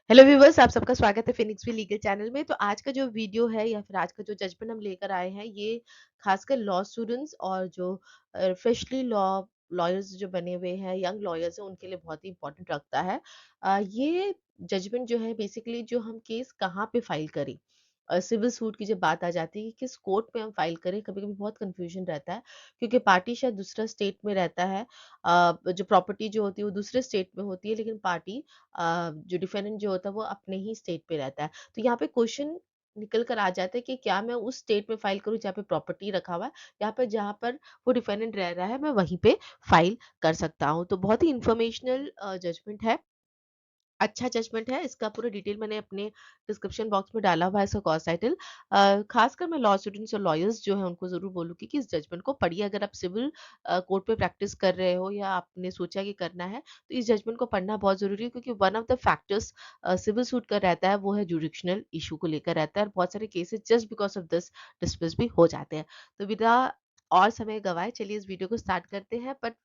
Hello viewers, आप सबका स्वागत है फिनिक्स भी लीगल चैनल में। तो आज का जो वीडियो है या फिर आज का जो जजमेंट हम लेकर आए हैं, ये खासकर लॉ स्टूडेंट्स और जो फ्रेशली लॉयर्स जो बने हुए हैं, यंग लॉयर्स हैं, उनके लिए बहुत ही इंपॉर्टेंट रखता है। ये जजमेंट जो है बेसिकली जो हम केस कहाँ पे फाइल करें। सिविल सूट की जब बात आ जाती है कि किस कोर्ट में हम फाइल करें, कभी-कभी बहुत कंफ्यूजन रहता है क्योंकि पार्टी शायद दूसरा स्टेट में रहता है। जो प्रॉपर्टी जो होती है वो दूसरे स्टेट में होती है, लेकिन पार्टी जो डिफेंडेंट जो होता है वो अपने ही स्टेट पे रहता है। तो यहाँ पे क्वेश्चन निकल कर आ जाता है कि क्या मैं उस स्टेट में फाइल करूँ जहाँ पे प्रॉपर्टी रखा हुआ है, या फिर जहाँ पर वो डिफेंडेंट रह रहा है मैं वहीं पे फाइल कर सकता हूँ। तो बहुत ही इंफॉर्मेशनल जजमेंट है। अच्छा जजमेंट है, इसका पूरा डिटेल मैंने अपने डिस्क्रिप्शन बॉक्स में डाला हुआ है, इसका कॉस्ट टाइटल। खासकर मैं लॉ स्टूडेंट्स और लॉयर्स जो है उनको ज़रूर बोलूँगी कि इस जजमेंट को पढ़िए। अगर आप सिविल कोर्ट में प्रैक्टिस कर रहे हो या आपने सोचा कि करना है, तो इस जजमेंट को पढ़ना बहुत ज़रूरी है क्योंकि one of the factors civil suit का रहता है वो है जुरिडिक्शनल इशू को लेकर रहता है, और बहुत सारे cases just because of this dismiss भी हो जाते हैं। तो बिना और समय गँवाए चलिए इस वीडियो को स्टार्ट करते हैं। बट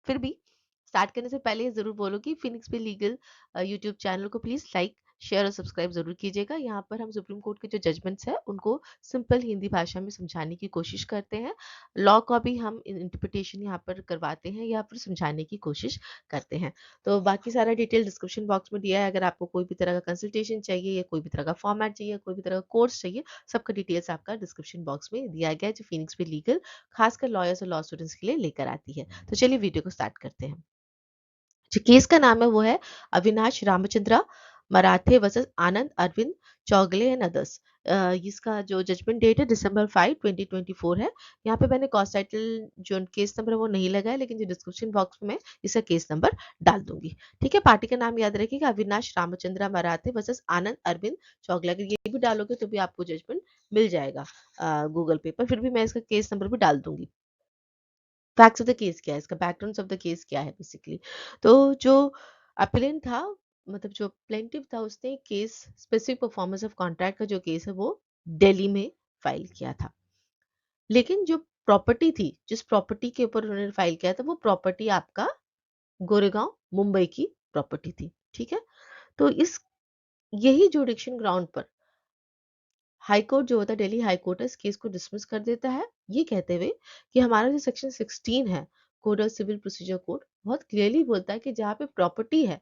फिर भी स्टार्ट करने से पहले ज़रूर बोलो कि फिनिक्स पे लीगल यूट्यूब चैनल को प्लीज़ लाइक, शेयर और सब्सक्राइब ज़रूर कीजिएगा। यहाँ पर हम सुप्रीम कोर्ट के जो जजमेंट्स हैं, उनको सिंपल हिंदी भाषा में समझाने की कोशिश करते हैं। लॉ का भी हम इंटरप्रिटेशन यहाँ पर करवाते हैं या फिर समझाने की कोशिश करते हैं। तो बाकी सारा डिटेल डिस्क्रिप्शन बॉक्स में दिया है। अगर आपको कोई भी तरह का कंसल्टेशन चाहिए या कोई भी तरह का फॉर्मेट चाहिए, कोई भी तरह का कोर्स चाहिए, सबका डिटेल्स आपका डिस्क्रिप्शन बॉक्स में दिया गया है, जो फिनिक्स पे लीगल खासकर लॉयर्स और लॉ स्टूडेंट्स के लिए लेकर आती है। तो चलिए वीडियो को स्टार्ट करते हैं। जो केस का नाम है वो है Avinash Ramchandra Marathe versus Anand Arvind Chougule and others. इसका जो जजमेंट डेट है December 5, 2024 है। यहाँ पे मैंने कॉस्ट टाइटल जो केस नंबर है वो नहीं लगाया, लेकिन जो डिस्क्रिप्शन बॉक्स में इसका केस नंबर डाल दूंगी। ठीक है, पार्टी का नाम याद रखिएगा, अविनाश रामचंद्रा मराठे वर्सेस आनंद अरविंद चौगले। अगर ये भी डालोगे तो भी आपको जजमेंट मिल जाएगा गूगल पे पर, फिर भी मैं इसका केस नंबर भी डाल दूंगी। फैक्ट्स ऑफ द केस क्या है, इसका बैकग्राउंड ऑफ द केस क्या है बेसिकली। तो जो अपीलेंट था, मतलब जो प्लेंटिफ था, उसने case specific performance of contract का जो केस है वो दिल्ली में फाइल किया था। लेकिन जो प्रॉपर्टी थी, जिस प्रॉपर्टी के ऊपर उन्होंने फाइल किया था, वो प्रॉपर्टी आपका गोरेगांव मुंबई की प्रॉपर्टी थी। ठीक है, तो इस यही जुडिक्शन ग्राउंड पर हाई कोर्ट जो होता है, दिल्ली हाई कोर्ट, इस केस को डिसमिस कर देता है, ये कहते हुए कि हमारा जो सेक्शन 16 है code of civil procedure code, बहुत क्लियरली बोलता है कि जहाँ पे प्रॉपर्टी है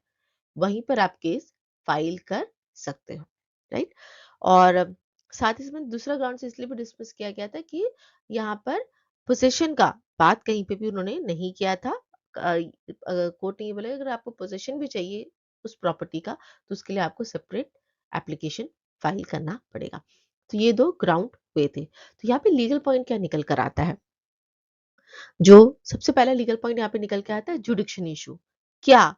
वहीं पर आप केस फाइल कर सकते हो, राइट। और साथ ही इसमें दूसरा ग्राउंड से इसलिए भी डिसमिस किया गया था कि यहाँ पर पोजीशन का बात कहीं पे भी उन्होंने नहीं किया था। कोर्ट ने ये बोला अगर आपको पोजीशन भी चाहिए उस प्रॉपर्टी का, तो उसके लिए आपको सेपरेट एप्लीकेशन फाइल करना पड़ेगा। तो ये दो ग्राउंड हुए थे। तो यहाँ पे लीगल पॉइंट क्या निकल कर आता है, जो सबसे पहला लीगल पॉइंट यहाँ पे निकल के आता है, जुडिक्शन इशू। क्या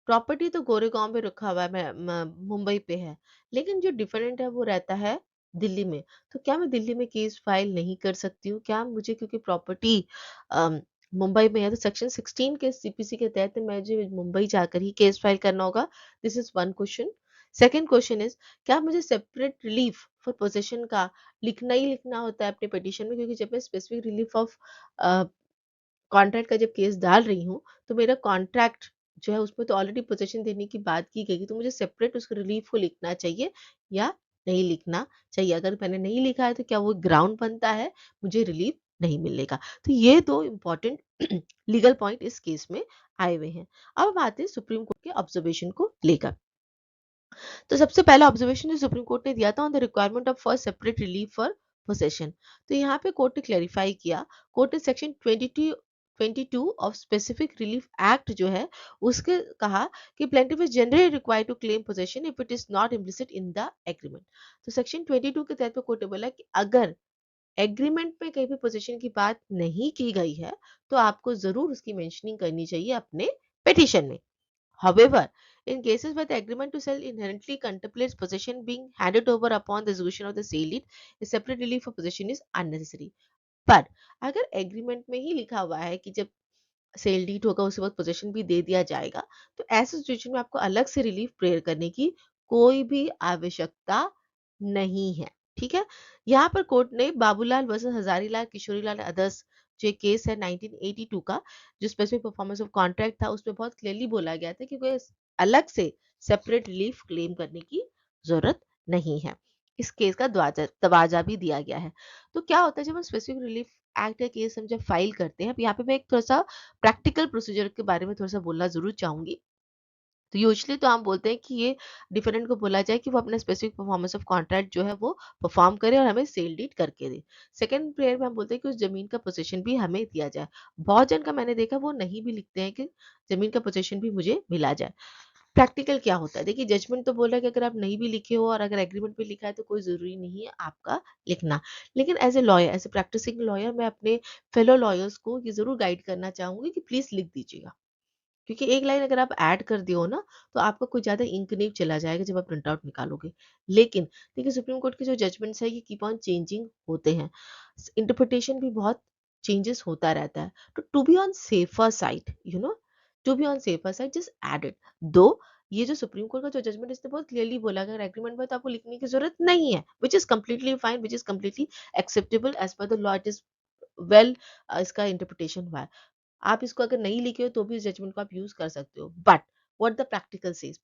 प्रॉपर्टी तो गोरेगांव में रखा हुआ है, मुंबई पे है, लेकिन जो डिफरेंट है वो रहता है दिल्ली में। तो क्या मैं दिल्ली में केस फाइल नहीं कर सकती हूँ? क्या मुझे, क्योंकि प्रॉपर्टी मुंबई में है, तो सेक्शन 16 के सीपीसी के तहत मुझे मुंबई जाकर ही केस फाइल करना होगा? This is one question. Second question is, क्या मुझे सेपरेट रिलीफ फॉर पोजेशन का लिखना ही लिखना होता है अपने पिटिशन में? क्योंकि जब मैं स्पेसिफिक रिलीफ ऑफ कॉन्ट्रैक्ट का जब केस डाल रही हूँ, तो मेरा कॉन्ट्रैक्ट जो है उसमें तो ऑलरेडी पोजीशन देने की बात की गई, तो मुझे सेपरेट उस रिलीफ को लिखना चाहिए या नहीं लिखना चाहिए? अगर मैंने नहीं लिखा है तो क्या वो ग्राउंड बनता है मुझे रिलीफ नहीं मिलने का? तो ये दो इम्पोर्टेंट लीगल पॉइंट इस केस में आए हुए हैं। अब हम आते हैं सुप्रीम कोर्ट के ऑब्जर्वेशन को लेकर। तो सबसे पहला ऑब्जर्वेशन जो सुप्रीम कोर्ट ने दिया था on the requirement of first separate relief for possession. तो यहाँ पे कोर्ट ने क्लैरिफाई किया, कोर्ट ने section 22 of specific relief act जो है उसके कहा कि plaintiff is generally required to claim possession if it is not implicit in the agreement. तो सेक्शन 22 के तहत कोर्ट ने बोला कि अगर एग्रीमेंट में कहीं भी पोजीशन की बात नहीं की गई है, तो आपको जरूर उसकी मेंशनिंग करनी चाहिए अपने पिटीशन में। However, in cases where the agreement to sell inherently contemplates possession being handed over upon the execution of the sale deed, a separate relief for possession is unnecessary. पर अगर एग्रीमेंट में ही लिखा हुआ है कि जब सेल डीड होगा उसके बाद पोजेशन भी दे दिया जाएगा, तो ऐसे सिचुएशन में आपको अलग से रिलीफ प्रेयर करने की कोई भी आवश्यकता नहीं है। ठीक है, यहाँ पर कोर्ट ने बाबूलाल वर्सेस हजारीलाल किशोरीलाल अदर्स, जो एक केस है 1982 का, जो स्पेसिफिक परफॉर्मेंस ऑफ कॉन्ट्रैक्ट था, उसमें बहुत क्लियरली बोला गया था कि कोई अलग से सेपरेट रिलीफ क्लेम करने की जरूरत नहीं है। इस केस का तवाजा भी दिया गया है। तो क्या होता है जब हम स्पेसिफिक रिलीफ एक्ट का केस हम जब फाइल करते हैं, अब यहाँ पे मैं एक थोड़ा सा प्रैक्टिकल प्रोसीजर के बारे में थोड़ा सा बोलना जरूर चाहूंगी। तो यूजुअली तो हम बोलते हैं कि ये डिफरेंट को बोला जाए कि वो अपना स्पेसिफिक परफॉर्मेंस ऑफ कॉन्ट्रैक्ट जो है वो परफॉर्म करे और हमें सेल डीड करके दे। सेकंड प्रेयर में हम बोलते हैं कि उस जमीन का पोजीशन भी हमें दिया जाए। बहुत जन का मैंने देखा वो नहीं भी लिखते हैं कि जमीन का पोजीशन भी मुझे मिला जाए। प्रैक्टिकल क्या होता है, देखिए जजमेंट तो बोला कि अगर आप नहीं भी लिखे हो और अगर एग्रीमेंट में लिखा है तो कोई जरूरी नहीं है आपका लिखना। लेकिन as a lawyer, as a practicing lawyer, मैं अपने फेलो लॉयर्स को ये जरूर गाइड करना चाहूंगी कि प्लीज लिख दीजिएगा। क्योंकि एक लाइन अगर आप ऐड कर दियो ना तो आपका कोई ज्यादा इंक नहीं चला जाएगा जब आप प्रिंट आउट निकालोगे। लेकिन देखिए सुप्रीम कोर्ट के जो जजमेंट्स है ये कीप ऑन चेंजिंग होते हैं, इंटरप्रिटेशन भी बहुत चेंजेस होता रहता है। तो to be on safer side, to be on safer side just add it. दो ये जो सुप्रीम कोर्ट का जो जजमेंट इसने बहुत क्लियरली बोला अगर एग्रीमेंट में तो आपको लिखने की जरूरत नहीं है, which is completely fine, which is completely acceptable as per the law, it is well इसका इंटरप्रिटेशन हुआ है। आप इसको अगर नहीं लिखे हो तो भी इस जजमेंट को आप यूज कर सकते हो, but what the practical says,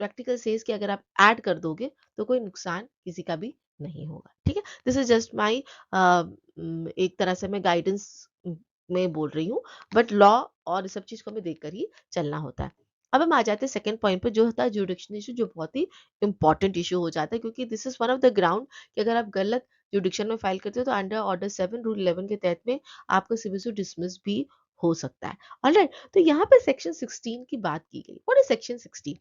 practical says कि अगर आप ऐड कर दोगे तो कोई नुकसान किसी का भी नहीं होगा। ठीक है, दिस इज जस्ट माई एक तरह से मैं गाइडेंस में बोल रही हूँ, बट लॉ और इस सब चीज को हमें देखकर ही चलना होता है। अब हम आ जाते हैं सेकंड पॉइंट पे जो होता है जुडिक्शन इशू, जो बहुत ही इंपॉर्टेंट इशू हो जाता है क्योंकि this is one of the ground कि अगर आप गलत जुडिक्शन में फाइल करते हो तो अंडर ऑर्डर 7 रूल 11 के तहत में आपका सिविल सूट डिसमिस भी हो सकता है। ऑलराइट, तो यहाँ पे सेक्शन 16 की बात की गई। What is section 16?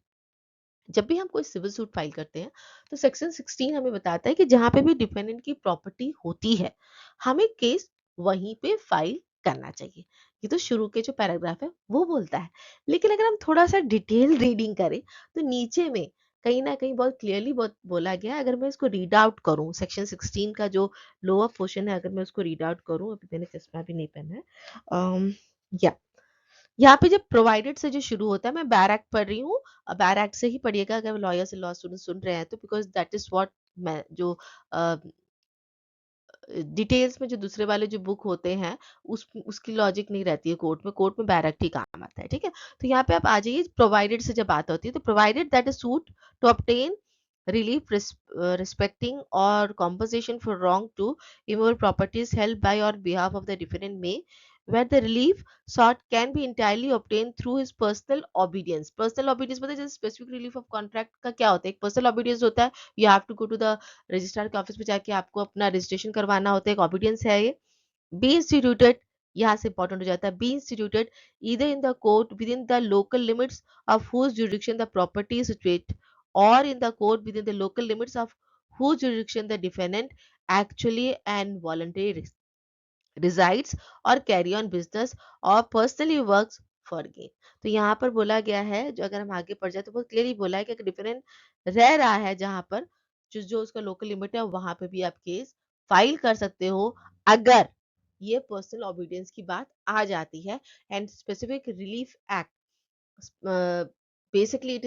जब भी हम कोई सिविल सूट फाइल करते हैं तो सेक्शन 16 हमें बताता है कि जहां पे भी डिपेंडेंट की प्रॉपर्टी होती है हमें केस वहीं पे फाइल करना चाहिए। ये तो शुरू के जो पैराग्राफ है वो बोलता है। लेकिन अगर हम थोड़ा सा डिटेल रीडिंग करें तो नीचे में कहीं ना कहीं बहुत क्लियरली बहुत बोला गया है। अगर मैं इसको रीड आउट करूं, सेक्शन 16 का जो लोअर पोर्शन है अगर मैं उसको रीड आउट करूं, अभी मैंने चश्मा भी नहीं पहना है, या यहाँ पे जब प्रोवाइडेड से जो शुरू होता है, मैं बैर एक्ट पढ़ रही हूँ, बैर एक्ट से ही पढ़िएगा अगर लॉयर से लॉ स्टूडेंट सुन रहे हैं तो, बिकॉज दैट इज व्हाट मैं जो डिटेल्स में जो दूसरे वाले जो बुक होते हैं उसकी लॉजिक नहीं रहती है कोर्ट में, कोर्ट में बैर एक्ट ही काम आता है। ठीक है, तो यहाँ पे आप आ जाइए, प्रोवाइडेड से जब बात होती है तो provided that is suit to obtain relief respecting or compensation for wrong to immovable properties held by or behalf of the defendant may, where the relief sought can be entirely obtained through his personal obedience। personal obedience मतलब जैसे specific relief of contract का क्या होता है, एक personal obedience होता है, you have to go to the registrar के ऑफिस में जाके आपको अपना रजिस्ट्रेशन करवाना होता है, एक ऑबिडियंस है ये। बी इंस्टीट्यूटेड, यहाँ से इंपॉर्टेंट हो जाता है, B instituted either in the court within the local limits of whose jurisdiction the property is situated or in the court within the local limits of whose jurisdiction the defendant actually and voluntarily resides or carry on business or personally works for gain। तो यहाँ पर बोला गया है, जो अगर हम आगे पढ़ जाए तो बहुत क्लियरली बोला है कि अगर डिफरेंट रह रहा है जहाँ पर जो जो उसका लोकल लिमिट है वहां पे भी आप केस फाइल कर सकते हो अगर ये पर्सनल ओबिडियंस की बात आ जाती है। And specific relief act, basically it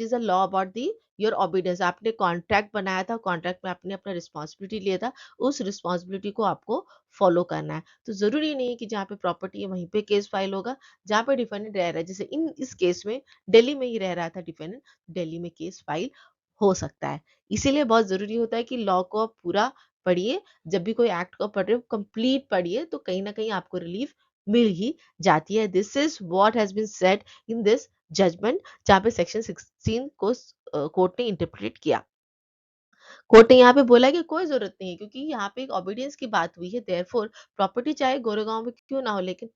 is a law about the your obedience. आपने कॉन्ट्रैक्ट बनाया था, कॉन्ट्रैक्ट में आपने अपना रिस्पॉन्सिबिलिटी लिया था, उस रिस्पॉन्सिबिलिटी को आपको फॉलो करना है। तो जरूरी नहीं है कि जहाँ पे प्रॉपर्टी है वहीं पे केस फाइल होगा। जहाँ पे डिफेंडेंट रह रहा है, जैसे इस केस में दिल्ली में ही रह रहा था डिफेंडेंट, दिल्ली में केस फाइल हो सकता है। इसीलिए बहुत जरूरी होता है कि लॉ को आप पूरा पढ़िए, जब भी कोई एक्ट को पढ़ रहे हो कंप्लीट पढ़िए, तो कहीं ना कहीं आपको रिलीफ मिल ही जाती है। This is what has been said in this judgment, जहाँ पे सेक्शन 16 को कोर्ट ने इंटरप्रेट किया। कोर्ट ने यहाँ पे बोला कि कोई जरूरत नहीं है क्योंकि यहाँ पे एक ओबीडियंस की बात हुई है, देयरफॉर प्रॉपर्टी चाहे गोरेगांव में क्यों ना हो, लेकिन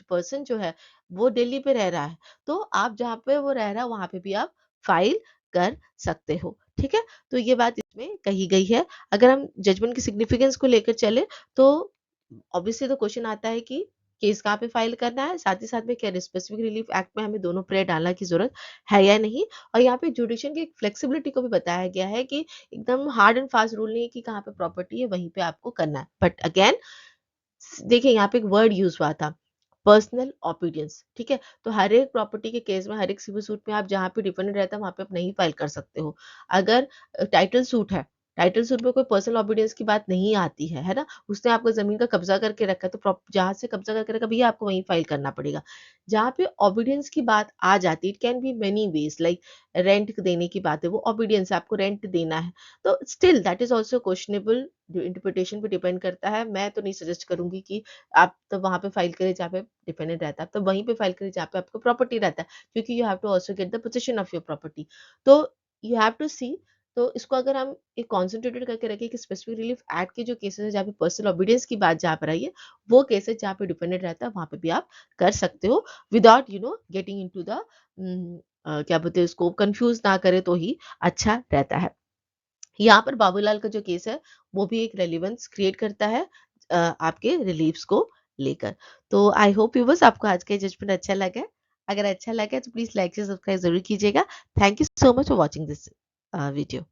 पर्सन जो है वो दिल्ली पे रह रहा है, तो आप जहाँ पे वो रह रहा है वहां पे भी आप फाइल कर सकते हो। ठीक है, तो ये बात इसमें कही गई है। अगर हम जजमेंट की सिग्निफिकेंस को लेकर चले तो ऑब्वियसली तो क्वेश्चन आता है कि केस कहाँ पे फाइल करना है, साथ ही साथ में क्या स्पेसिफिक रिलीफ एक्ट में हमें दोनों प्रेयर डालने की जरूरत है या नहीं। और यहाँ पे जुडिशन की फ्लेक्सिबिलिटी को भी बताया गया है कि एकदम हार्ड एंड फास्ट रूल नहीं है कि कहाँ पे प्रॉपर्टी है वहीं पे आपको करना है। बट अगेन देखिए यहाँ पे एक वर्ड यूज हुआ था, पर्सनल ओपिनियंस। ठीक है, तो हर एक प्रॉपर्टी के केस में, हर एक सिविल सूट में आप जहाँ पे डिपेंडेंट रहता है वहां पे आप नहीं फाइल कर सकते हो। अगर टाइटल सूट है टाइटल सूट में कोई पर्सनल ऑबिडियंस की बात नहीं आती है ना? उसने आपको ज़मीन का कब्ज़ा करके रखा है, तो जहाँ से कब्ज़ा करके रखा भैया आपको वहीं फाइल करना पड़ेगा। जहाँ पे ऑबिडियंस की बात आ जाती है, it can be many ways, like rent देने की बात है, वो ऑबिडियंस है, आपको रेंट देना है। तो still that is also questionable, जो इंटरप्रिटेशन पे डिपेंड करता है। मैं तो नहीं सजेस्ट करूँगी कि आप तो वहाँ पे फाइल करें जहाँ पे डिपेंडेंट रहता है। आप तो वहीं पे फाइल करें जहाँ पे आपको प्रॉपर्टी रहता है, क्योंकि you have to also get the possession of your property. तो यू हैव टू सी, तो इसको अगर हम एक कॉन्सन्ट्रेटेड करके रखें कि स्पेसिफिक रिलीफ एक्ट के जो केसेस हैं जहाँ पे पर्सनल ओबीडियंस की बात जहाँ पर आई है, वो केसेस जहाँ पे डिपेंडेंट रहता है वहाँ पे भी आप कर सकते हो, विदाउट गेटिंग इनटू द क्या बोलते हैं उसको, कंफ्यूज ना करे तो ही अच्छा रहता है। यहाँ पर बाबूलाल का जो केस है वो भी एक रेलिवेंस क्रिएट करता है आपके रिलीफ्स को लेकर। तो आई होप व्यूअर्स आपको आज का जजमेंट अच्छा लगा है। अगर अच्छा लगा है तो प्लीज लाइक से सब्सक्राइब जरूर कीजिएगा। Thank you so much for watching this video.